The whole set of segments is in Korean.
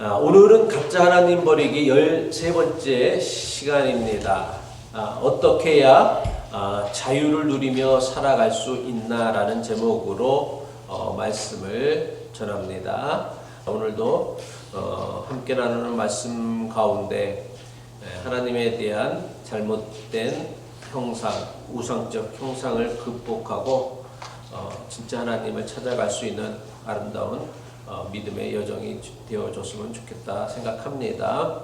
오늘은 각자 하나님 버리기 13번째 시간입니다. 어떻게 해야 자유를 누리며 살아갈 수 있나라는 제목으로 말씀을 전합니다. 오늘도 함께 나누는 말씀 가운데 하나님에 대한 잘못된 형상, 우상적 형상을 극복하고 진짜 하나님을 찾아갈 수 있는 아름다운 믿음의 여정이 되어줬으면 좋겠다 생각합니다.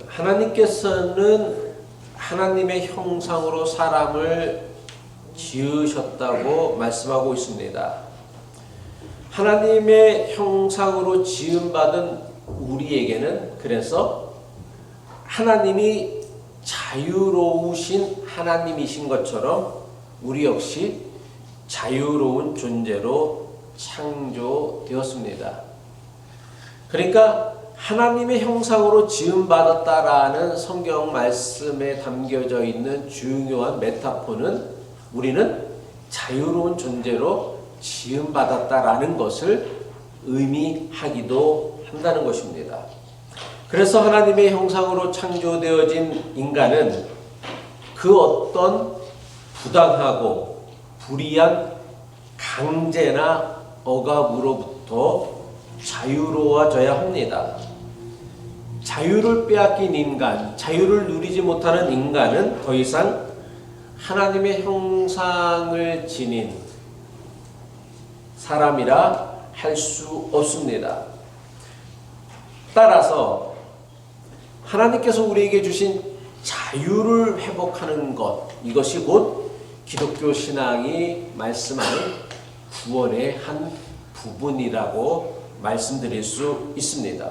하나님께서는 하나님의 형상으로 사람을 지으셨다고 말씀하고 있습니다. 하나님의 형상으로 지음받은 우리에게는 그래서 하나님이 자유로우신 하나님이신 것처럼 우리 역시 자유로운 존재로 창조되었습니다. 그러니까 하나님의 형상으로 지음받았다라는 성경 말씀에 담겨져 있는 중요한 메타포는 우리는 자유로운 존재로 지음받았다라는 것을 의미하기도 한다는 것입니다. 그래서 하나님의 형상으로 창조되어진 인간은 그 어떤 부당하고 불의한 강제나 억압으로부터 자유로워져야 합니다. 자유를 빼앗긴 인간, 자유를 누리지 못하는 인간은 더 이상 하나님의 형상을 지닌 사람이라 할 수 없습니다. 따라서 하나님께서 우리에게 주신 자유를 회복하는 것, 이것이 곧 기독교 신앙이 말씀하는 구원의 한 부분이라고 말씀드릴 수 있습니다.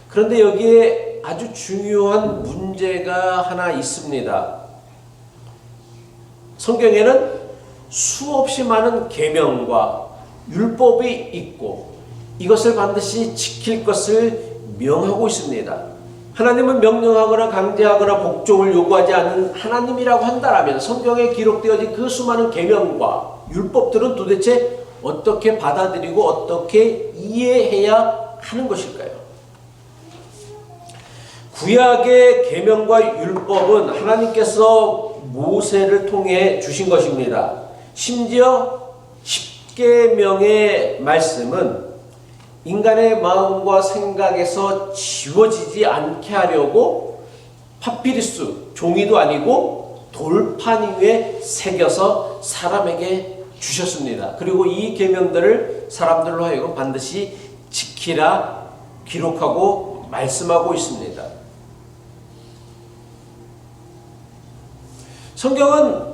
그런데 여기에 아주 중요한 문제가 하나 있습니다. 성경에는 수없이 많은 계명과 율법이 있고 이것을 반드시 지킬 것을 명하고 있습니다. 하나님은 명령하거나 강제하거나 복종을 요구하지 않는 하나님이라고 한다면 성경에 기록되어진 그 수많은 계명과 율법들은 도대체 어떻게 받아들이고 어떻게 이해해야 하는 것일까요? 구약의 계명과 율법은 하나님께서 모세를 통해 주신 것입니다. 심지어 십계명의 말씀은 인간의 마음과 생각에서 지워지지 않게 하려고 파피루스, 종이도 아니고 돌판 위에 새겨서 사람에게 주셨습니다. 그리고 이 계명들을 사람들로 하여금 반드시 지키라 기록하고 말씀하고 있습니다. 성경은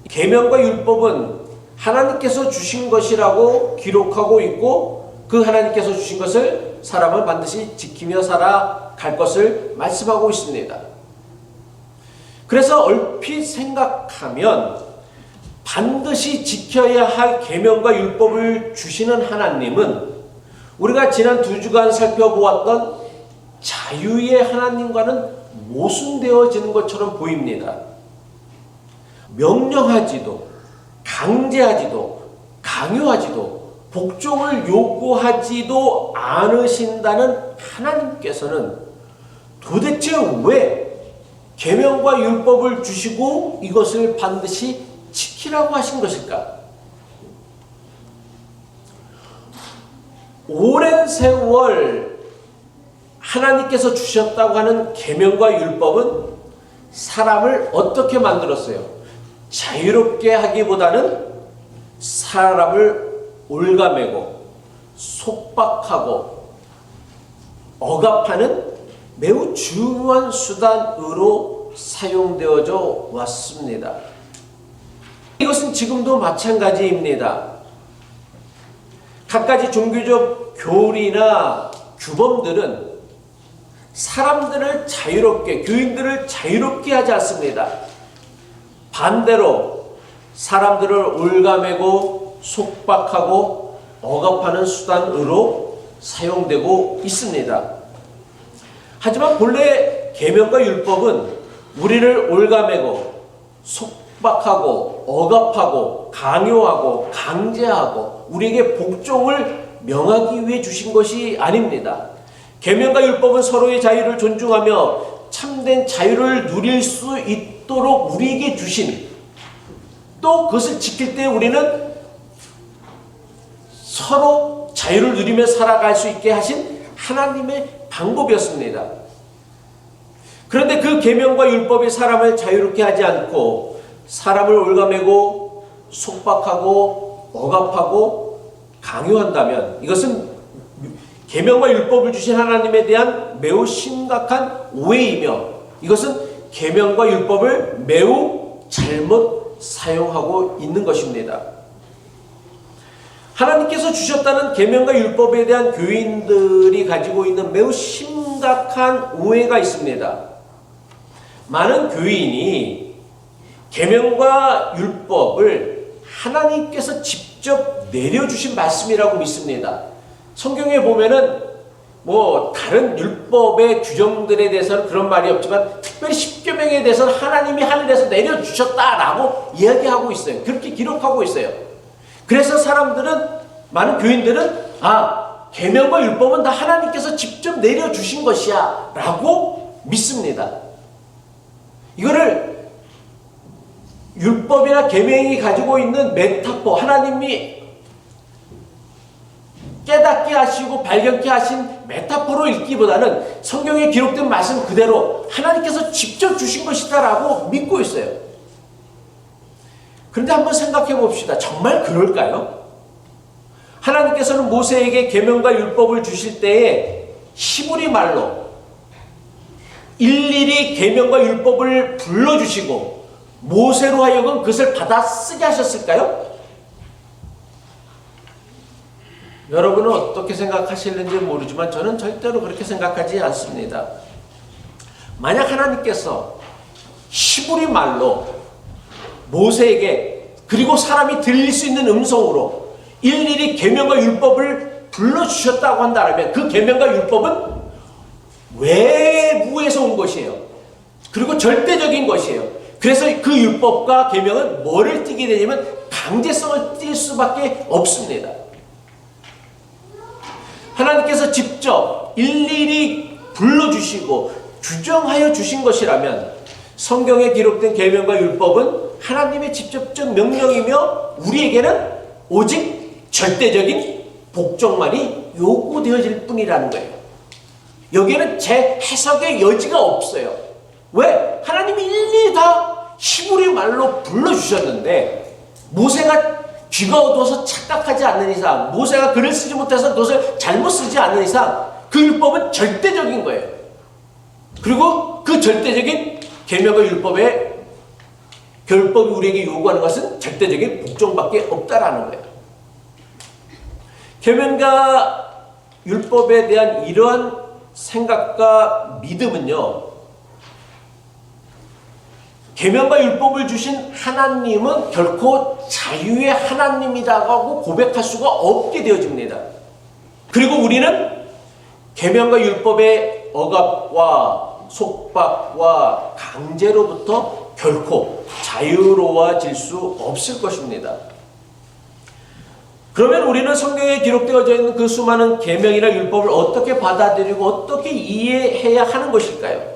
계명과 율법은 하나님께서 주신 것이라고 기록하고 있고 그 하나님께서 주신 것을 사람은 반드시 지키며 살아갈 것을 말씀하고 있습니다. 그래서 얼핏 생각하면 반드시 지켜야 할 계명과 율법을 주시는 하나님은 우리가 지난 2주간 살펴보았던 자유의 하나님과는 모순되어지는 것처럼 보입니다. 명령하지도 강제하지도 강요하지도 복종을 요구하지도 않으신다는 하나님께서는 도대체 왜 계명과 율법을 주시고 이것을 반드시 지키라고 하신 것일까? 오랜 세월 하나님께서 주셨다고 하는 계명과 율법은 사람을 어떻게 만들었어요? 자유롭게 하기보다는 사람을 올가매고 속박하고 억압하는 매우 중요한 수단으로 사용되어져 왔습니다. 이것은 지금도 마찬가지입니다. 갖가지 종교적 교리나 규범들은 사람들을 자유롭게, 교인들을 자유롭게 하지 않습니다. 반대로 사람들을 올가매고 속박하고 억압하는 수단으로 사용되고 있습니다. 하지만 본래 계명과 율법은 우리를 올가매고 속박하고 억압하고 강요하고 강제하고 우리에게 복종을 명하기 위해 주신 것이 아닙니다. 계명과 율법은 서로의 자유를 존중하며 참된 자유를 누릴 수 있도록 우리에게 주신, 또 그것을 지킬 때 우리는 서로 자유를 누리며 살아갈 수 있게 하신 하나님의 방법이었습니다. 그런데 그 계명과 율법이 사람을 자유롭게 하지 않고 사람을 올가매고 속박하고 억압하고 강요한다면 이것은 계명과 율법을 주신 하나님에 대한 매우 심각한 오해이며 이것은 계명과 율법을 매우 잘못 사용하고 있는 것입니다. 하나님께서 주셨다는 계명과 율법에 대한 교인들이 가지고 있는 매우 심각한 오해가 있습니다. 많은 교인이 계명과 율법을 하나님께서 직접 내려주신 말씀이라고 믿습니다. 성경에 보면은 다른 율법의 규정들에 대해서는 그런 말이 없지만 특별히 십계명에 대해서는 하나님이 하늘에서 내려주셨다라고 이야기하고 있어요. 그렇게 기록하고 있어요. 그래서 많은 교인들은 계명과 율법은 다 하나님께서 직접 내려주신 것이야 라고 믿습니다. 이거를 율법이나 계명이 가지고 있는 메타포, 하나님이 깨닫게 하시고 발견케 하신 메타포로 읽기보다는 성경에 기록된 말씀 그대로 하나님께서 직접 주신 것이다 라고 믿고 있어요. 그런데 한번 생각해 봅시다. 정말 그럴까요? 하나님께서는 모세에게 계명과 율법을 주실 때에 히브리 말로 일일이 계명과 율법을 불러주시고 모세로 하여금 그것을 받아 쓰게 하셨을까요? 여러분은 어떻게 생각하실는지 모르지만 저는 절대로 그렇게 생각하지 않습니다. 만약 하나님께서 히브리 말로 모세에게 그리고 사람이 들릴 수 있는 음성으로 일일이 계명과 율법을 불러주셨다고 한다면 그 계명과 율법은 외부에서 온 것이에요. 그리고 절대적인 것이에요. 그래서 그 율법과 계명은 뭐를 띠게 되냐면 강제성을 띌 수밖에 없습니다. 하나님께서 직접 일일이 불러주시고 규정하여 주신 것이라면 성경에 기록된 계명과 율법은 하나님의 직접적 명령이며 우리에게는 오직 절대적인 복종만이 요구되어질 뿐이라는 거예요. 여기에는 제 해석의 여지가 없어요. 왜? 하나님이 일일이 다 히브리 말로 불러주셨는데 모세가 귀가 어두워서 착각하지 않는 이상, 모세가 글을 쓰지 못해서 그것을 잘못 쓰지 않는 이상 그 율법은 절대적인 거예요. 그리고 그 절대적인 계명과 율법이 우리에게 요구하는 것은 절대적인 복종밖에 없다라는 거예요. 계명과 율법에 대한 이러한 생각과 믿음은요, 계명과 율법을 주신 하나님은 결코 자유의 하나님이라고 고백할 수가 없게 되어집니다. 그리고 우리는 계명과 율법의 억압과 속박과 강제로부터 결코 자유로워질 수 없을 것입니다. 그러면 우리는 성경에 기록되어져 있는 그 수많은 계명이나 율법을 어떻게 받아들이고 어떻게 이해해야 하는 것일까요?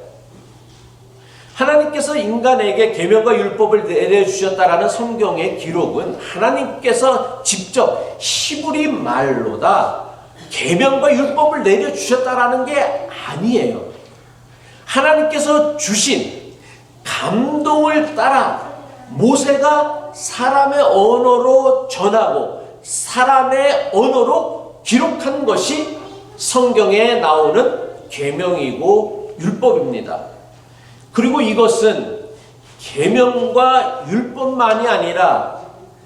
하나님께서 인간에게 계명과 율법을 내려주셨다라는 성경의 기록은 하나님께서 직접 히브리 말로다 계명과 율법을 내려주셨다라는 게 아니에요. 하나님께서 주신 감동을 따라 모세가 사람의 언어로 전하고 사람의 언어로 기록한 것이 성경에 나오는 계명이고 율법입니다. 그리고 이것은 계명과 율법만이 아니라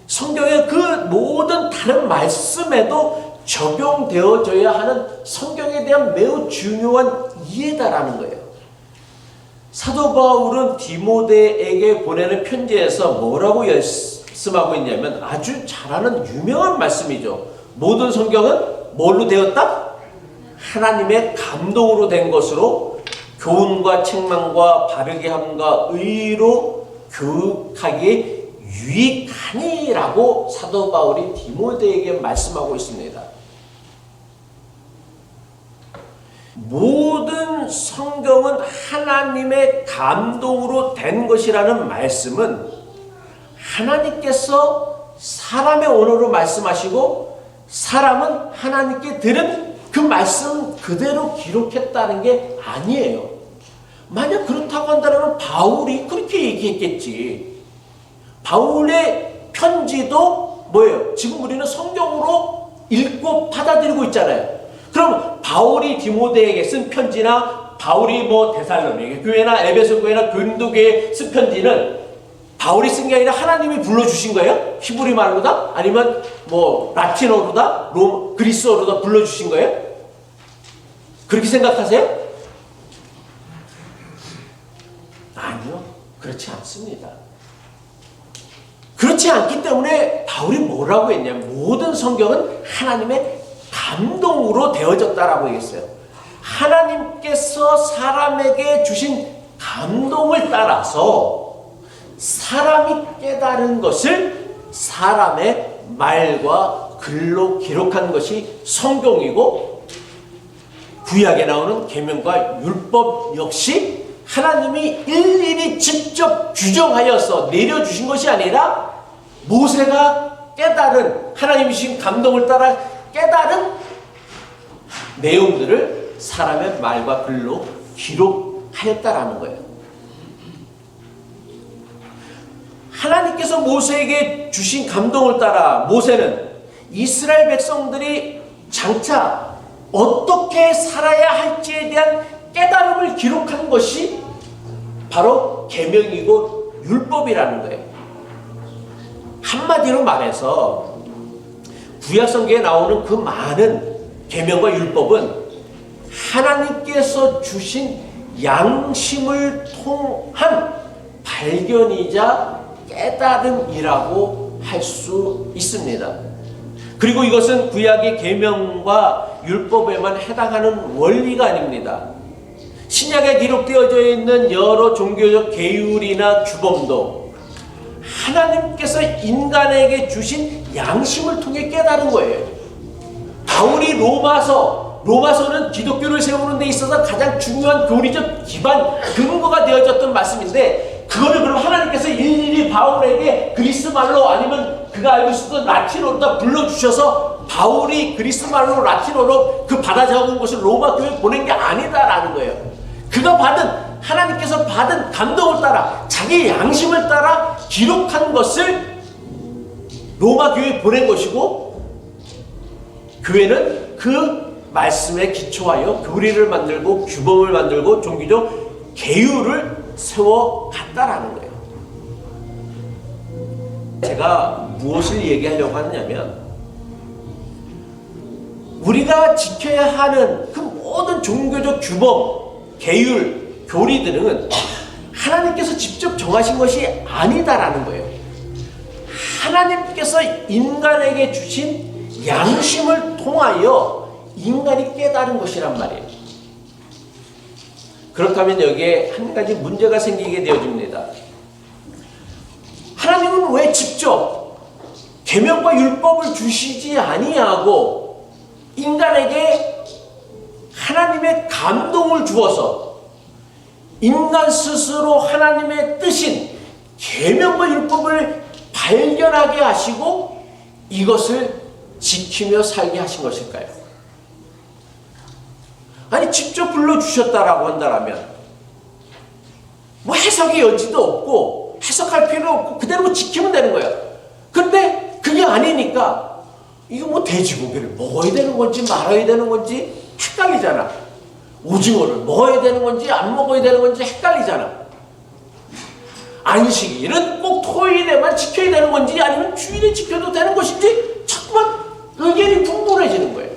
성경의 그 모든 다른 말씀에도 적용되어져야 하는 성경에 대한 매우 중요한 이해다라는 거예요. 사도 바울은 디모데에게 보내는 편지에서 뭐라고 말씀하고 있냐면 아주 잘 아는 유명한 말씀이죠. 모든 성경은 뭘로 되었다? 하나님의 감동으로 된 것으로 교훈과 책망과 바르게 함과 의로 교육하기에 유익하니라고 사도 바울이 디모데에게 말씀하고 있습니다. 모든 성경은 하나님의 감동으로 된 것이라는 말씀은 하나님께서 사람의 언어로 말씀하시고 사람은 하나님께 들은 그 말씀 그대로 기록했다는 게 아니에요. 만약 그렇다고 한다면 바울이 그렇게 얘기했겠지. 바울의 편지도 뭐예요? 지금 우리는 성경으로 읽고 받아들이고 있잖아요. 그럼 바울이 디모데에게 쓴 편지나 바울이 데살로니게 교회나 에베소 교회나 고린도 교회에 쓴 편지는 바울이 쓴 게 아니라 하나님이 불러주신 거예요? 히브리 말로다? 아니면 라틴어로다? 그리스어로다 불러주신 거예요? 그렇게 생각하세요? 아니요. 그렇지 않습니다. 그렇지 않기 때문에 바울이 뭐라고 했냐면 모든 성경은 하나님의 감동으로 되어졌다라고 얘기했어요. 하나님께서 사람에게 주신 감동을 따라서 사람이 깨달은 것을 사람의 말과 글로 기록한 것이 성경이고 구약에 나오는 계명과 율법 역시 하나님이 일일이 직접 규정하여서 내려주신 것이 아니라 모세가 깨달은 하나님이 주신 감동을 따라 깨달은 내용들을 사람의 말과 글로 기록하였다라는 거예요. 하나님께서 모세에게 주신 감동을 따라 모세는 이스라엘 백성들이 장차 어떻게 살아야 할지에 대한 깨달음을 기록한 것이 바로 계명이고 율법이라는 거예요. 한마디로 말해서 구약성경에 나오는 그 많은 계명과 율법은 하나님께서 주신 양심을 통한 발견이자 깨달음이라고 할 수 있습니다. 그리고 이것은 구약의 계명과 율법에만 해당하는 원리가 아닙니다. 신약에 기록되어져 있는 여러 종교적 계율이나 규범도 하나님께서 인간에게 주신 양심을 통해 깨달은 거예요. 바울이 로마서는 기독교를 세우는 데 있어서 가장 중요한 교리적 기반, 근거가 되어졌던 말씀인데 그거를 그럼 하나님께서 일일이 바울에게 그리스말로 아니면 그가 알고 있었던 라틴어로 불러주셔서 바울이 그리스말로 라틴어로 그 받아 적은 것을 로마 교회에 보낸 게 아니다라는 거예요. 그가 하나님께서 받은 감동을 따라 자기 양심을 따라 기록한 것을 로마 교회에 보낸 것이고 교회는 그 말씀에 기초하여 교리를 만들고 규범을 만들고 종교적 계율을 세워갔다라는 거예요. 제가 무엇을 얘기하려고 하느냐면 우리가 지켜야 하는 그 모든 종교적 규범, 계율, 교리들은 하나님께서 직접 정하신 것이 아니다라는 거예요. 하나님께서 인간에게 주신 양심을 통하여 인간이 깨달은 것이란 말이에요. 그렇다면 여기에 한 가지 문제가 생기게 되어집니다. 하나님은 왜 직접 계명과 율법을 주시지 아니하고 인간에게 하나님의 감동을 주어서 인간 스스로 하나님의 뜻인 계명과 율법을 발견하게 하시고 이것을 지키며 살게 하신 것일까요? 아니 직접 불러주셨다라고 한다면 해석의 여지도 없고 해석할 필요 없고 그대로 지키면 되는 거예요. 근데 그게 아니니까 이거 돼지고기를 먹어야 되는 건지 말아야 되는 건지 헷갈리잖아. 오징어를 먹어야 되는 건지 안 먹어야 되는 건지 헷갈리잖아. 안식일은 꼭 토요일에만 지켜야 되는 건지 아니면 주일에 지켜도 되는 것인지 자꾸만 의견이 분분해지는 거예요.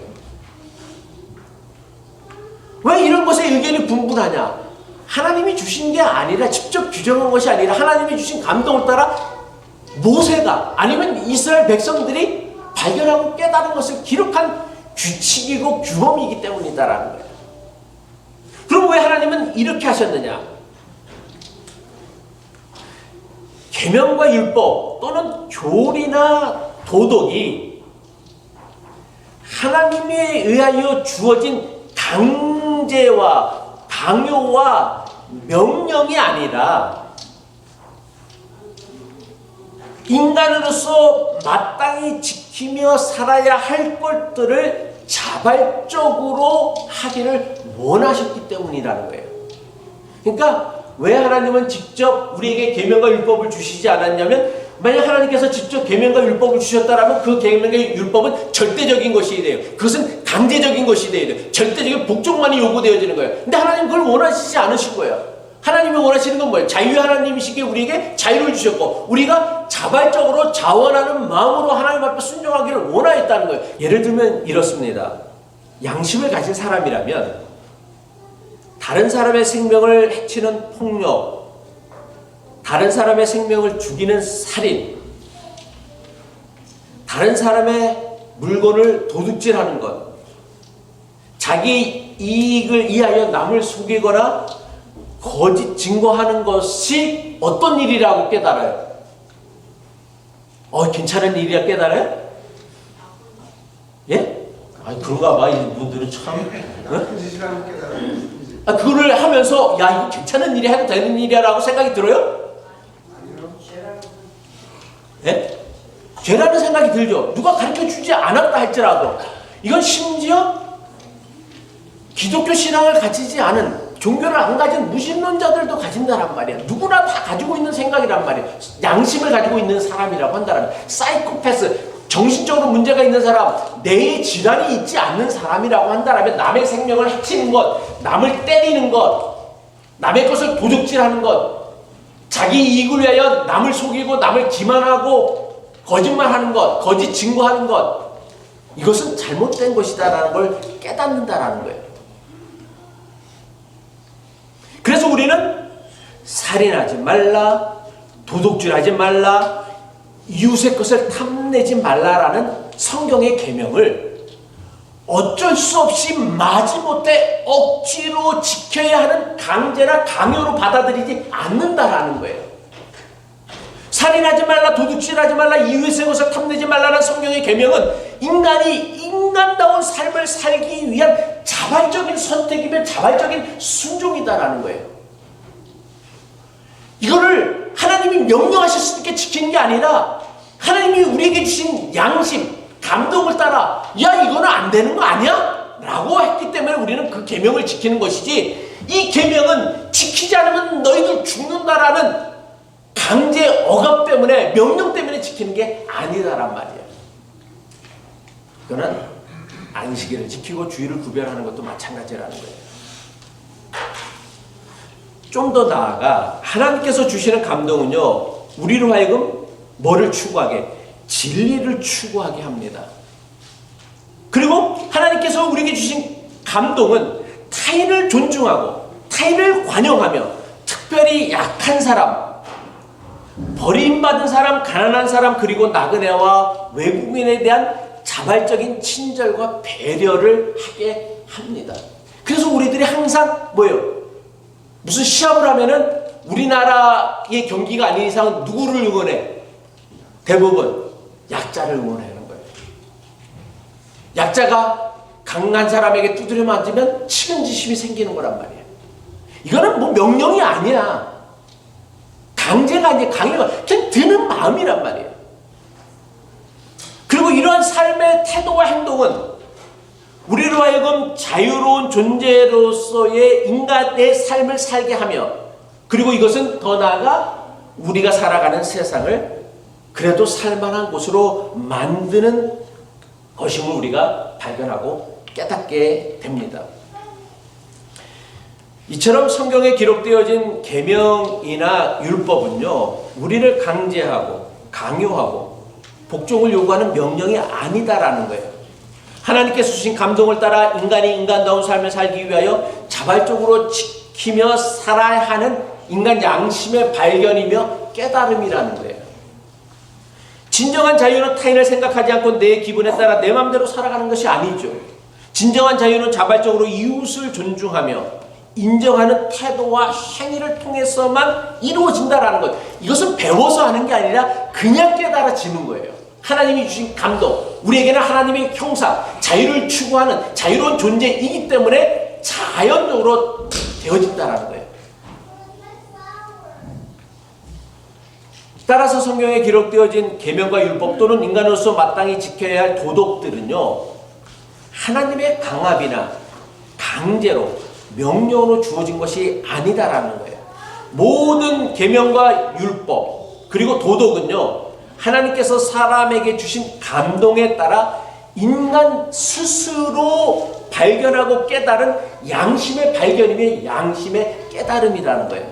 왜 이런 것에 의견이 분분하냐? 하나님이 주신 게 아니라 직접 규정한 것이 아니라 하나님이 주신 감동을 따라 모세가 아니면 이스라엘 백성들이 발견하고 깨달은 것을 기록한 규칙이고 규범이기 때문이다라는 거예요. 그럼 왜 하나님은 이렇게 하셨느냐? 계명과 율법 또는 교리나 도덕이 하나님에 의하여 주어진 강제와 강요와 명령이 아니라 인간으로서 마땅히 지키며 살아야 할 것들을 자발적으로 하기를 원하셨기 때문이라는 거예요. 그러니까 왜 하나님은 직접 우리에게 계명과 율법을 주시지 않았냐면, 만약 하나님께서 직접 계명과 율법을 주셨다라면 그 계명과 율법은 절대적인 것이 돼요. 그것은 강제적인 것이 돼요. 절대적인 복종만이 요구되어지는 거예요. 근데 하나님 그걸 원하시지 않으신 거예요. 하나님이 원하시는 건 뭐예요? 자유의 하나님이시기에 우리에게 자유를 주셨고, 우리가 자발적으로 자원하는 마음으로 하나님 앞에 순종하기를 원하였다는 거예요. 예를 들면 이렇습니다. 양심을 가진 사람이라면 다른 사람의 생명을 해치는 폭력, 다른 사람의 생명을 죽이는 살인, 다른 사람의 물건을 도둑질하는 것, 자기 이익을 위하여 남을 속이거나 거짓 증거하는 것이 어떤 일이라고 깨달아요? 괜찮은 일이라 깨달아요? 예? 그런가 봐. 이분들은 참. 그거를 하면서 이거 괜찮은 일이 해도 되는 일이야라고 생각이 들어요? 예? 죄라는 생각이 들죠. 누가 가르쳐주지 않았다 할지라도. 이건 심지어 기독교 신앙을 가지지 않은, 종교를 안 가진 무신론자들도 가진다란 말이야. 누구나 다 가지고 있는 생각이란 말이야. 양심을 가지고 있는 사람이라고 한다는, 사이코패스, 정신적으로 문제가 있는 사람, 뇌에 질환이 있지 않는 사람이라고 한다면 남의 생명을 해치는 것, 남을 때리는 것, 남의 것을 도둑질하는 것, 자기 이익을 위하여 남을 속이고 남을 기만하고 거짓말하는 것, 거짓 증거하는 것, 이것은 잘못된 것이다라는 걸 깨닫는다라는 거예요. 그래서 우리는 살인하지 말라, 도둑질하지 말라, 이웃의 것을 탐내지 말라라는 성경의 계명을 어쩔 수 없이 마지못해 억지로 지켜야 하는 강제나 강요로 받아들이지 않는다라는 거예요. 살인하지 말라, 도둑질하지 말라, 이웃의 것을 탐내지 말라는 성경의 계명은 인간이 인간다운 삶을 살기 위한 자발적인 선택이며 자발적인 순종이다라는 거예요. 이거를 하나님이 명령하셨으니까 지키는 게 아니라 하나님이 우리에게 주신 양심, 감동을 따라 이거는 안 되는 거 아니야? 라고 했기 때문에 우리는 그 계명을 지키는 것이지, 이 계명은 지키지 않으면 너희들 죽는다라는 강제 억압 때문에, 명령 때문에 지키는 게 아니다란 말이에요. 이거는 안식일을 지키고 주일을 구별하는 것도 마찬가지라는 거예요. 좀 더 나아가 하나님께서 주시는 감동은요, 우리로 하여금 뭐를 추구하게? 진리를 추구하게 합니다. 그리고 하나님께서 우리에게 주신 감동은 타인을 존중하고 타인을 관용하며, 특별히 약한 사람, 버림받은 사람, 가난한 사람, 그리고 나그네와 외국인에 대한 자발적인 친절과 배려를 하게 합니다. 그래서 우리들이 항상 뭐예요? 무슨 시합을 하면은 우리나라의 경기가 아닌 이상 누구를 응원해? 대부분 약자를 응원하는 거예요. 약자가 강한 사람에게 두드려 맞으면 측은지심이 생기는 거란 말이에요. 이거는 뭐 명령이 아니야. 강제가 아니라 강요가 그냥 드는 마음이란 말이에요. 그리고 이러한 삶의 태도와 행동은 우리로 하여금 자유로운 존재로서의 인간의 삶을 살게 하며, 그리고 이것은 더 나아가 우리가 살아가는 세상을 그래도 살만한 곳으로 만드는 것임을 우리가 발견하고 깨닫게 됩니다. 이처럼 성경에 기록되어진 계명이나 율법은요, 우리를 강제하고 강요하고 복종을 요구하는 명령이 아니다라는 거예요. 하나님께서 주신 감동을 따라 인간이 인간다운 삶을 살기 위하여 자발적으로 지키며 살아야 하는 인간 양심의 발견이며 깨달음이라는 거예요. 진정한 자유는 타인을 생각하지 않고 내 기분에 따라 내 마음대로 살아가는 것이 아니죠. 진정한 자유는 자발적으로 이웃을 존중하며 인정하는 태도와 행위를 통해서만 이루어진다라는 것. 이것은 배워서 하는 게 아니라 그냥 깨달아지는 거예요. 하나님이 주신 감동, 우리에게는 하나님의 형상, 자유를 추구하는 자유로운 존재이기 때문에 자연적으로 되어진다는 거예요. 따라서 성경에 기록되어진 계명과 율법 또는 인간으로서 마땅히 지켜야 할 도덕들은요, 하나님의 강압이나 강제로 명령으로 주어진 것이 아니다라는 거예요. 모든 계명과 율법 그리고 도덕은요, 하나님께서 사람에게 주신 감동에 따라 인간 스스로 발견하고 깨달은 양심의 발견이며 양심의 깨달음이라는 거예요.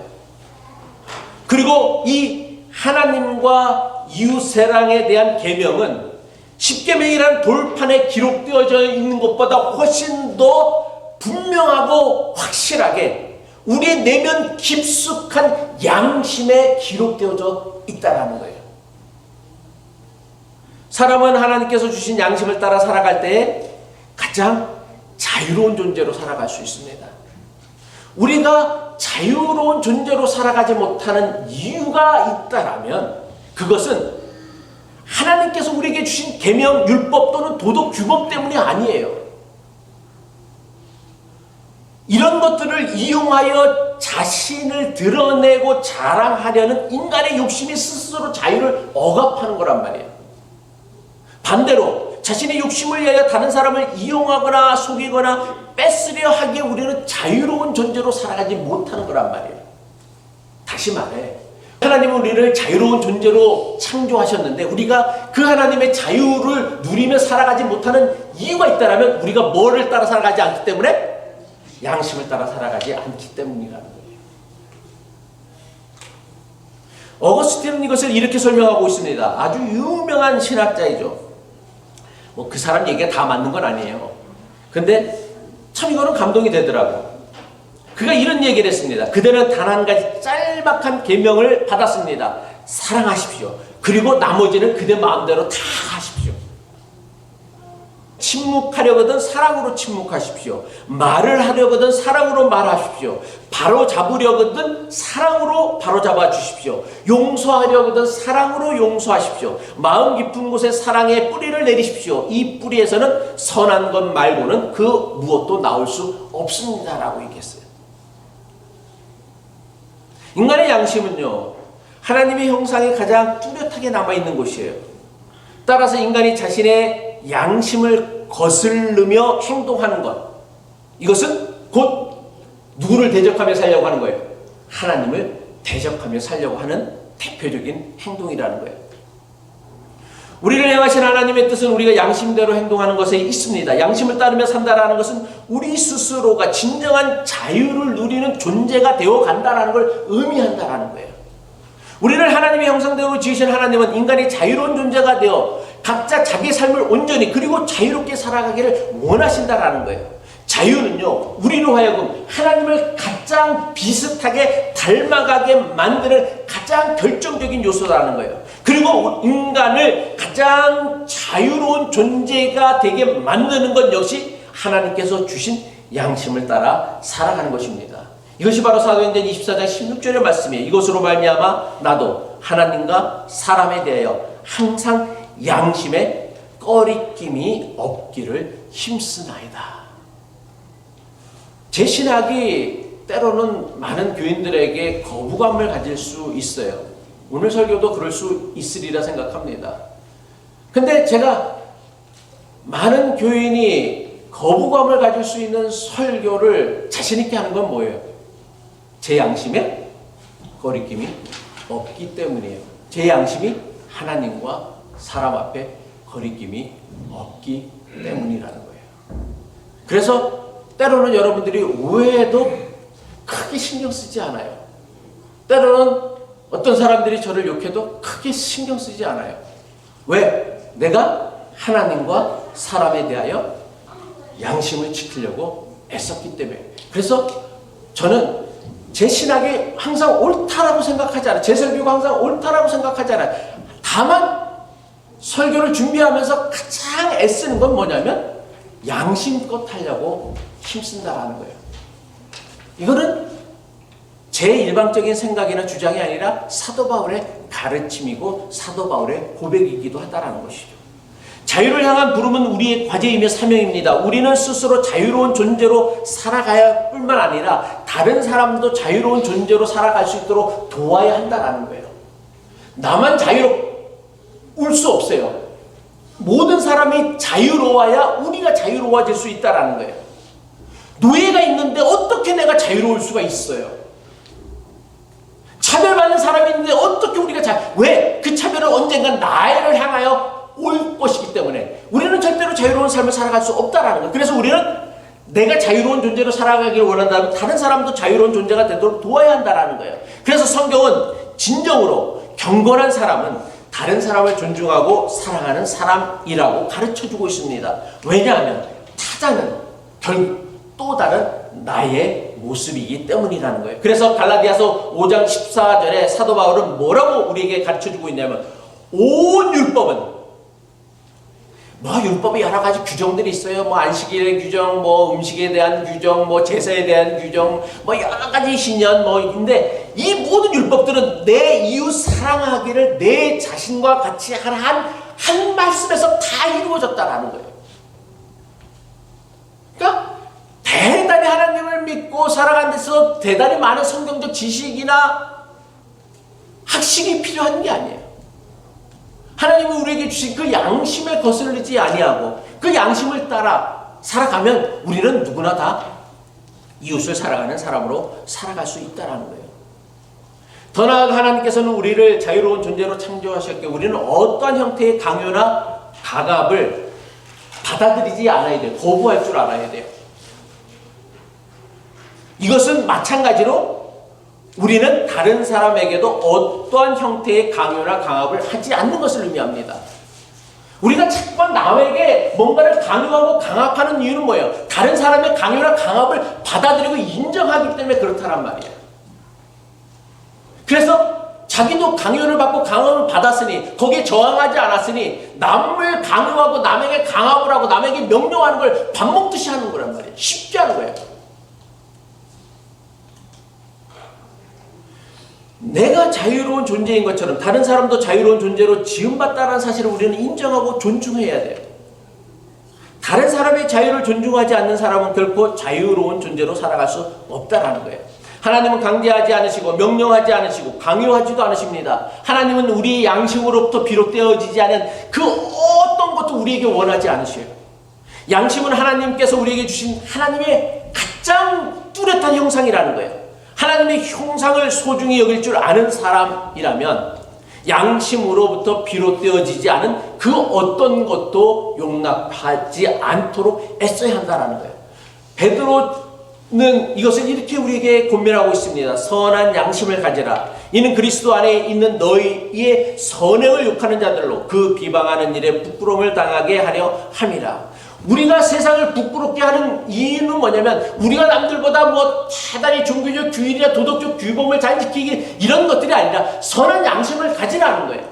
그리고 이 하나님과 이웃사랑에 대한 계명은 십계명이라는 돌판에 기록되어져 있는 것보다 훨씬 더 분명하고 확실하게 우리의 내면 깊숙한 양심에 기록되어져 있다는 거예요. 사람은 하나님께서 주신 양심을 따라 살아갈 때에 가장 자유로운 존재로 살아갈 수 있습니다. 우리가 자유로운 존재로 살아가지 못하는 이유가 있다라면 그것은 하나님께서 우리에게 주신 계명, 율법 또는 도덕, 규범 때문이 아니에요. 이런 것들을 이용하여 자신을 드러내고 자랑하려는 인간의 욕심이 스스로 자유를 억압하는 거란 말이에요. 반대로 자신의 욕심을 위하여 다른 사람을 이용하거나 속이거나 뺏으려 하기에 우리는 자유로운 존재로 살아가지 못하는 거란 말이에요. 다시 말해, 하나님은 우리를 자유로운 존재로 창조하셨는데 우리가 그 하나님의 자유를 누리며 살아가지 못하는 이유가 있다면 우리가 뭐를 따라 살아가지 않기 때문에? 양심을 따라 살아가지 않기 때문이라는 거예요. 어거스틴은 이것을 이렇게 설명하고 있습니다. 아주 유명한 신학자이죠. 뭐 그 사람 얘기가 다 맞는 건 아니에요. 근데 참 이거는 감동이 되더라고요. 그가 이런 얘기를 했습니다. 그대는 단 한 가지 짤막한 계명을 받았습니다. 사랑하십시오. 그리고 나머지는 그대 마음대로 다 하십시오. 침묵하려거든 사랑으로 침묵하십시오. 말을 하려거든 사랑으로 말하십시오. 바로 잡으려거든 사랑으로 바로 잡아 주십시오. 용서하려거든 사랑으로 용서하십시오. 마음 깊은 곳에 사랑의 뿌리를 내리십시오. 이 뿌리에서는 선한 것 말고는 그 무엇도 나올 수 없습니다라고 얘기했어요. 인간의 양심은요, 하나님의 형상이 가장 뚜렷하게 남아있는 곳이에요. 따라서 인간이 자신의 양심을 거스르며 행동하는 것, 이것은 곧 누구를 대적하며 살려고 하는 거예요? 하나님을 대적하며 살려고 하는 대표적인 행동이라는 거예요. 우리를 향하신 하나님의 뜻은 우리가 양심대로 행동하는 것에 있습니다. 양심을 따르며 산다라는 것은 우리 스스로가 진정한 자유를 누리는 존재가 되어 간다는 걸 의미한다는 거예요. 우리를 하나님의 형상대로 지으신 하나님은 인간이 자유로운 존재가 되어 각자 자기 삶을 온전히 그리고 자유롭게 살아가기를 원하신다라는 거예요. 자유는요, 우리로 하여금 하나님을 가장 비슷하게 닮아가게 만드는 가장 결정적인 요소라는 거예요. 그리고 인간을 가장 자유로운 존재가 되게 만드는 것 역시 하나님께서 주신 양심을 따라 살아가는 것입니다. 이것이 바로 사도행전 24장 16절의 말씀이에요. 이것으로 말미암아 나도 하나님과 사람에 대하여 항상 양심에 꺼리낌이 없기를 힘쓰나이다. 제 신학이 때로는 많은 교인들에게 거부감을 가질 수 있어요. 오늘 설교도 그럴 수 있으리라 생각합니다. 근데 제가 많은 교인이 거부감을 가질 수 있는 설교를 자신있게 하는 건 뭐예요? 제 양심에 거리낌이 없기 때문이에요. 제 양심이 하나님과 사람 앞에 거리낌이 없기 때문이라는 거예요. 그래서 때로는 여러분들이 오해도 크게 신경 쓰지 않아요. 때로는 어떤 사람들이 저를 욕해도 크게 신경 쓰지 않아요. 왜? 내가 하나님과 사람에 대하여 양심을 지키려고 애썼기 때문에. 그래서 저는 제 신학이 항상 옳다라고 생각하지 않아요. 제 설교가 항상 옳다라고 생각하지 않아요. 다만 설교를 준비하면서 가장 애쓰는 건 뭐냐면 양심껏 하려고 힘쓴다라는 거예요. 이거는 제 일방적인 생각이나 주장이 아니라 사도 바울의 가르침이고 사도 바울의 고백이기도 하다라는 것이죠. 자유를 향한 부름은 우리의 과제이며 사명입니다. 우리는 스스로 자유로운 존재로 살아가야 뿐만 아니라 다른 사람도 자유로운 존재로 살아갈 수 있도록 도와야 한다는 거예요. 나만 자유로울 수 없어요. 모든 사람이 자유로워야 우리가 자유로워질 수 있다는 거예요. 노예가 있는데 어떻게 내가 자유로울 수가 있어요? 차별받는 사람이 있는데 어떻게 우리가 왜? 그 차별은 언젠간 나를 향하여 올 것이기 때문에 우리는 절대로 자유로운 삶을 살아갈 수 없다는 거예요. 그래서 우리는 내가 자유로운 존재로 살아가기를 원한다면 다른 사람도 자유로운 존재가 되도록 도와야 한다는 거예요. 그래서 성경은 진정으로 경건한 사람은 다른 사람을 존중하고 사랑하는 사람이라고 가르쳐주고 있습니다. 왜냐하면 타자는 또 다른 나의 모습이기 때문이라는 거예요. 그래서 갈라디아서 5장 14절에 사도 바울은 뭐라고 우리에게 가르쳐주고 있냐면 온 율법은 율법에 여러 가지 규정들이 있어요. 안식일의 규정, 음식에 대한 규정, 제사에 대한 규정, 여러 가지 신년, 인데 이 모든 율법들은 내 이웃 사랑하기를 내 자신과 같이 한 말씀에서 다 이루어졌다라는 거예요. 그러니까 대단히 하나님을 믿고 살아가는 데서 대단히 많은 성경적 지식이나 학식이 필요한 게 아니에요. 하나님이 우리에게 주신 그 양심에 거슬리지 아니하고 그 양심을 따라 살아가면 우리는 누구나 다 이웃을 사랑하는 사람으로 살아갈 수 있다는 거예요. 더 나아가 하나님께서는 우리를 자유로운 존재로 창조하셨기에 우리는 어떠한 형태의 강요나 강압을 받아들이지 않아야 돼요. 거부할 줄 알아야 돼요. 이것은 마찬가지로 우리는 다른 사람에게도 어떠한 형태의 강요나 강압을 하지 않는 것을 의미합니다. 우리가 자꾸만 남에게 뭔가를 강요하고 강압하는 이유는 뭐예요? 다른 사람의 강요나 강압을 받아들이고 인정하기 때문에 그렇다란 말이에요. 그래서 자기도 강요를 받고 강압을 받았으니 거기에 저항하지 않았으니 남을 강요하고 남에게 강압을 하고 남에게 명령하는 걸 밥 먹듯이 하는 거란 말이에요. 쉽지 않은 거예요. 내가 자유로운 존재인 것처럼 다른 사람도 자유로운 존재로 지음받다라는 사실을 우리는 인정하고 존중해야 돼요. 다른 사람의 자유를 존중하지 않는 사람은 결코 자유로운 존재로 살아갈 수 없다라는 거예요. 하나님은 강제하지 않으시고 명령하지 않으시고 강요하지도 않으십니다. 하나님은 우리의 양심으로부터 비롯되어지지 않은 그 어떤 것도 우리에게 원하지 않으셔요. 양심은 하나님께서 우리에게 주신 하나님의 가장 뚜렷한 형상이라는 거예요. 하나님의 형상을 소중히 여길 줄 아는 사람이라면 양심으로부터 비롯되어지지 않은 그 어떤 것도 용납하지 않도록 애써야 한다는 거예요. 베드로는 이것을 이렇게 우리에게 권면하고 있습니다. 선한 양심을 가지라. 이는 그리스도 안에 있는 너희의 선행을 욕하는 자들로 그 비방하는 일에 부끄러움을 당하게 하려 함이라. 우리가 세상을 부끄럽게 하는 이유는 뭐냐면 우리가 남들보다 대단히 종교적 규율이나 도덕적 규범을 잘 지키기 이런 것들이 아니라 선한 양심을 가지라는 거예요.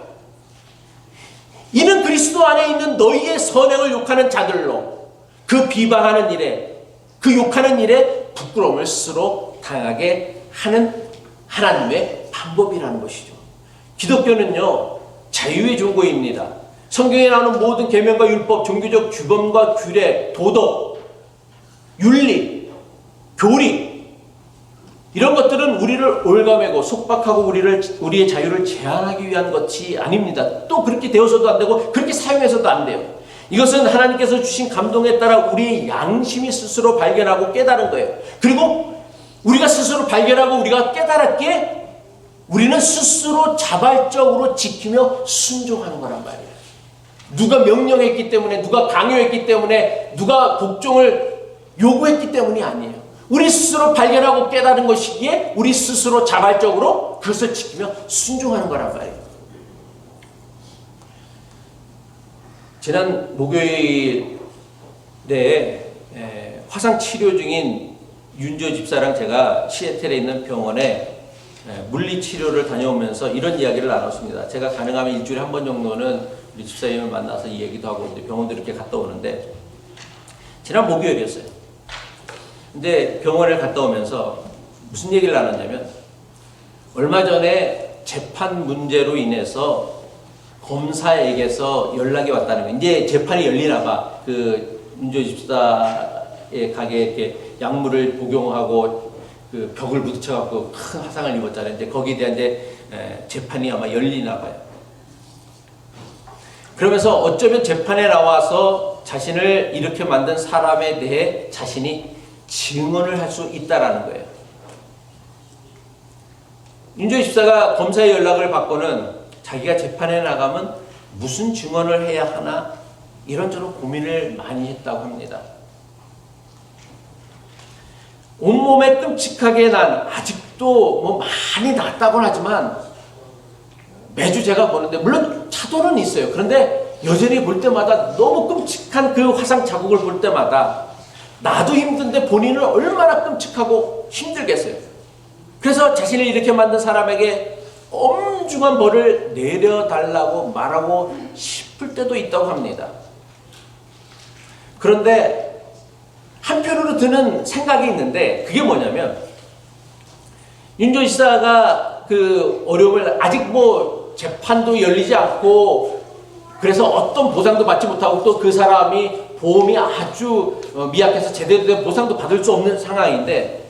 이는 그리스도 안에 있는 너희의 선행을 욕하는 자들로 그 비방하는 일에 그 욕하는 일에 부끄러움을 스스로 당하게 하는 하나님의 방법이라는 것이죠. 기독교는요 자유의 종교입니다. 성경에 나오는 모든 계명과 율법, 종교적 규범과 규례, 도덕, 윤리, 교리 이런 것들은 우리를 올가매고 속박하고 우리의 자유를 제한하기 위한 것이 아닙니다. 또 그렇게 되어서도 안 되고 그렇게 사용해서도 안 돼요. 이것은 하나님께서 주신 감동에 따라 우리의 양심이 스스로 발견하고 깨달은 거예요. 그리고 우리가 스스로 발견하고 우리가 깨달았기에 우리는 스스로 자발적으로 지키며 순종하는 거란 말이에요. 누가 명령했기 때문에, 누가 강요했기 때문에, 누가 복종을 요구했기 때문이 아니에요. 우리 스스로 발견하고 깨달은 것이기에 우리 스스로 자발적으로 그것을 지키며 순종하는 거란 말이에요. 지난 목요일에 화상 치료 중인 윤조 집사랑 제가 시애틀에 있는 병원에 물리치료를 다녀오면서 이런 이야기를 나눴습니다. 제가 가능하면 일주일에 한 번 정도는 우리 집사님을 만나서 이 얘기도 하고 이제 병원도 이렇게 갔다 오는데 지난 목요일이었어요. 근데 병원을 갔다 오면서 무슨 얘기를 나눴냐면 얼마 전에 재판 문제로 인해서 검사에게서 연락이 왔다는 거예요. 이제 재판이 열리나 봐. 그 윤조 집사의 가게에 이렇게 약물을 복용하고 그 벽을 부딪혀갖고 큰 화상을 입었잖아요. 이제 거기에 대한 이제 재판이 아마 열리나 봐요. 그러면서 어쩌면 재판에 나와서 자신을 이렇게 만든 사람에 대해 자신이 증언을 할 수 있다라는 거예요. 윤조 집사가 검사의 연락을 받고는 자기가 재판에 나가면 무슨 증언을 해야 하나 이런저런 고민을 많이 했다고 합니다. 온몸에 끔찍하게 난, 아직도 뭐 많이 낫다고는 하지만 매주 제가 보는데, 물론 차도는 있어요. 그런데 여전히 볼 때마다 너무 끔찍한 그 화상 자국을 볼 때마다 나도 힘든데 본인은 얼마나 끔찍하고 힘들겠어요. 그래서 자신을 이렇게 만든 사람에게 엄중한 벌을 내려달라고 말하고 싶을 때도 있다고 합니다. 그런데 한편으로 드는 생각이 있는데, 그게 뭐냐면, 윤조 지사가 그 어려움을, 아직 뭐 재판도 열리지 않고 그래서 어떤 보상도 받지 못하고 또 그 사람이 보험이 아주 미약해서 제대로 된 보상도 받을 수 없는 상황인데,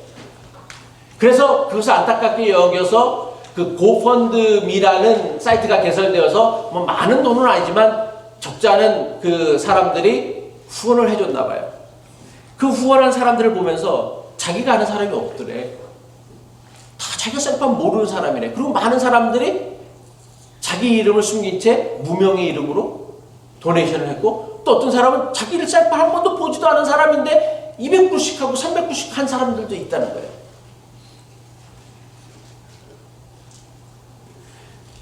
그래서 그것을 안타깝게 여겨서 그 고펀드미라는 사이트가 개설되어서 뭐 많은 돈은 아니지만 적지 않은 그 사람들이 후원을 해줬나 봐요. 그 후원한 사람들을 보면서 자기가 아는 사람이 없더래. 다 자기가 생판 모르는 사람이래. 그리고 많은 사람들이 자기 이름을 숨긴 채 무명의 이름으로 도네이션을 했고, 또 어떤 사람은 자기를 생판 한 번도 보지도 않은 사람인데 200불씩 하고 300불씩 한 사람들도 있다는 거예요.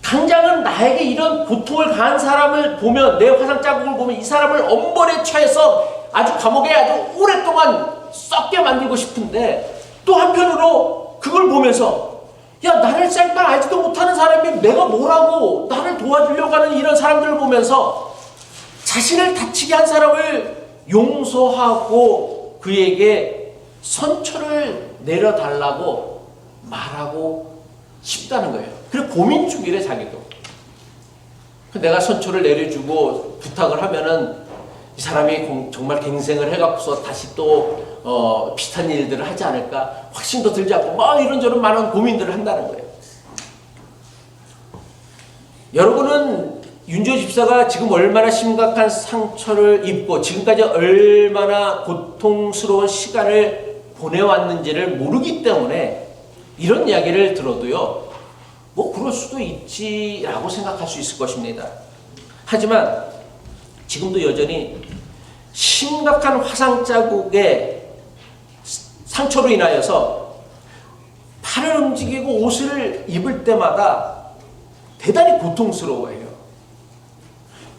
당장은 나에게 이런 고통을 가한 사람을 보면, 내 화상 자국을 보면 이 사람을 엄벌에 처해서 아주 감옥에 아주 오랫동안 썩게 만들고 싶은데, 또 한편으로 그걸 보면서 야, 나를 쌀말 알지도 못하는 사람이 내가 뭐라고 나를 도와주려고 하는 이런 사람들을 보면서 자신을 다치게 한 사람을 용서하고 그에게 선처를 내려달라고 말하고 싶다는 거예요. 그리고 고민 중이래, 자기도. 내가 선처를 내려주고 부탁을 하면은 이 사람이 정말 갱생을 해갖고서 다시 또 비슷한 일들을 하지 않을까 확신도 들지 않고 막 이런저런 많은 고민들을 한다는 거예요. 여러분은 윤조 집사가 지금 얼마나 심각한 상처를 입고 지금까지 얼마나 고통스러운 시간을 보내왔는지를 모르기 때문에 이런 이야기를 들어도요, 뭐 그럴 수도 있지라고 생각할 수 있을 것입니다. 하지만 지금도 여전히 심각한 화상 자국의 상처로 인하여서 팔을 움직이고 옷을 입을 때마다 대단히 고통스러워해요.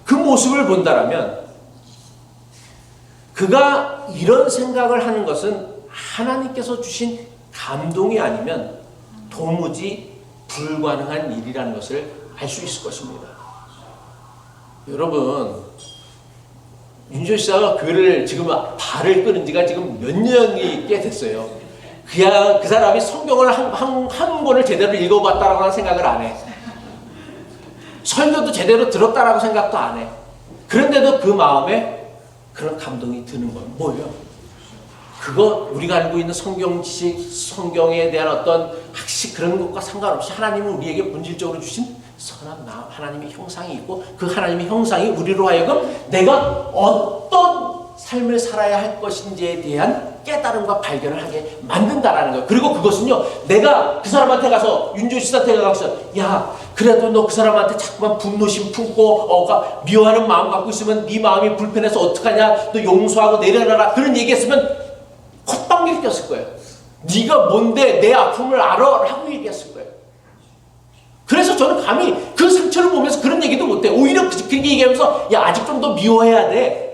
그 모습을 본다라면 그가 이런 생각을 하는 것은 하나님께서 주신 감동이 아니면 도무지 불가능한 일이라는 것을 알 수 있을 것입니다. 여러분, 윤조 씨가 교회를 지금 발을 끄는 지가 지금 몇 년이 꽤 됐어요. 그냥 그 사람이 성경을 한 권을 제대로 읽어봤다라고 하는 생각을 안 해. 설교도 제대로 들었다라고 생각도 안 해. 그런데도 그 마음에 그런 감동이 드는 건 뭐예요? 그거 우리가 알고 있는 성경 지식, 성경에 대한 어떤 학식 그런 것과 상관없이 하나님은 우리에게 본질적으로 주신 선한 마음, 하나님의 형상이 있고 그 하나님의 형상이 우리로 하여금 내가 어떤 삶을 살아야 할 것인지에 대한 깨달음과 발견을 하게 만든다라는 거예요. 그리고 그것은요, 내가 그 사람한테 가서, 윤조 씨한테 가서 야, 그래도 너 그 사람한테 자꾸만 분노심 품고 미워하는 마음 갖고 있으면 네 마음이 불편해서 어떡하냐, 너 용서하고 내려놔라, 그런 얘기했으면 콧방귀를 꼈을 거예요. 네가 뭔데 내 아픔을 알아? 라고 얘기했을 거예요. 그래서 저는 감히 그 상처를 보면서 그런 얘기도 못해. 오히려 그렇게 얘기하면서 야, 아직 좀 더 미워해야 돼.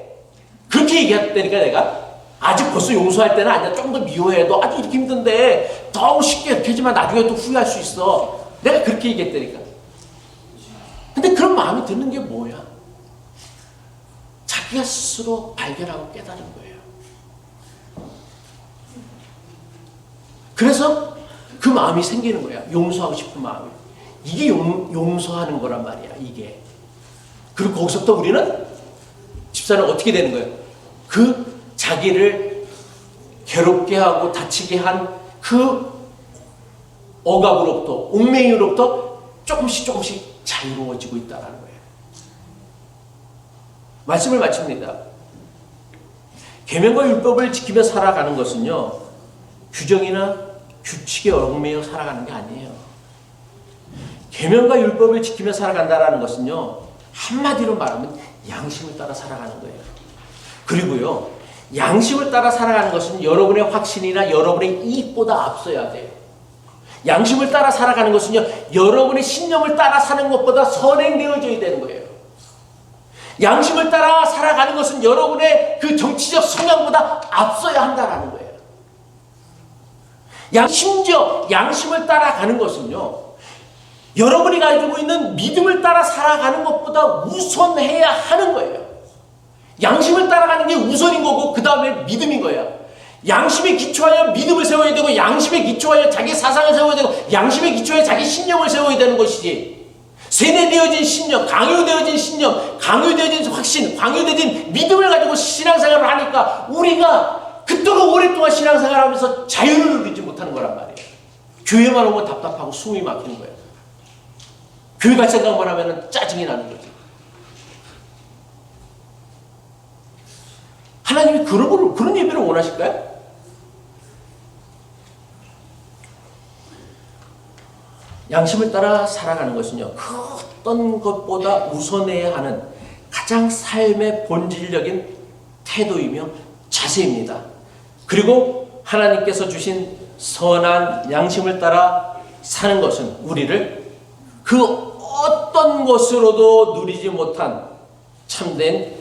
그렇게 얘기했다니까. 내가 아직 벌써 용서할 때는 아니야. 좀 더 미워해도 아주 이렇게 힘든데 너무 쉽게 이렇게 하지만 나중에 또 후회할 수 있어. 내가 그렇게 얘기했다니까. 근데 그런 마음이 드는 게 뭐야? 자기가 스스로 발견하고 깨달은 거예요. 그래서 그 마음이 생기는 거야. 용서하고 싶은 마음이. 이게 용서하는 거란 말이야. 이게 그리고 거기서부터 우리는 집사는 어떻게 되는 거예요? 그 자기를 괴롭게 하고 다치게 한 그 억압으로부터, 운명으로부터 조금씩 자유로워지고 있다는 거예요. 말씀을 마칩니다. 계명과 율법을 지키며 살아가는 것은요, 규정이나 규칙에 얽매여 살아가는 게 아니에요. 계명과 율법을 지키며 살아간다는 것은요, 한마디로 말하면 양심을 따라 살아가는 거예요. 그리고요, 양심을 따라 살아가는 것은 여러분의 확신이나 여러분의 이익보다 앞서야 돼요. 양심을 따라 살아가는 것은요, 여러분의 신념을 따라 사는 것보다 선행되어져야 되는 거예요. 양심을 따라 살아가는 것은 여러분의 그 정치적 성향보다 앞서야 한다는 거예요. 심지어 양심을 따라가는 것은요, 여러분이 가지고 있는 믿음을 따라 살아가는 것보다 우선해야 하는 거예요. 양심을 따라가는 게 우선인 거고 그 다음에 믿음인 거야. 양심에 기초하여 믿음을 세워야 되고, 양심에 기초하여 자기 사상을 세워야 되고, 양심에 기초하여 자기 신념을 세워야 되는 것이지, 세뇌되어진 신념, 강요되어진 신념, 강요되어진 확신, 강요되어진 믿음을 가지고 신앙생활을 하니까 우리가 그토록 오랫동안 신앙생활을 하면서 자유를 누리지 못하는 거란 말이에요. 교회만 오면 답답하고 숨이 막히는 거예요. 교회 갈 생각만 하면 짜증이 나는 거지. 하나님이 그런 예배를 원하실까요? 양심을 따라 살아가는 것은요, 그 어떤 것보다 우선해야 하는 가장 삶의 본질적인 태도이며 자세입니다. 그리고 하나님께서 주신 선한 양심을 따라 사는 것은 우리를 그 어떤 것으로도 누리지 못한 참된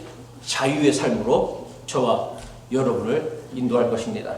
자유의 삶으로 저와 여러분을 인도할 것입니다.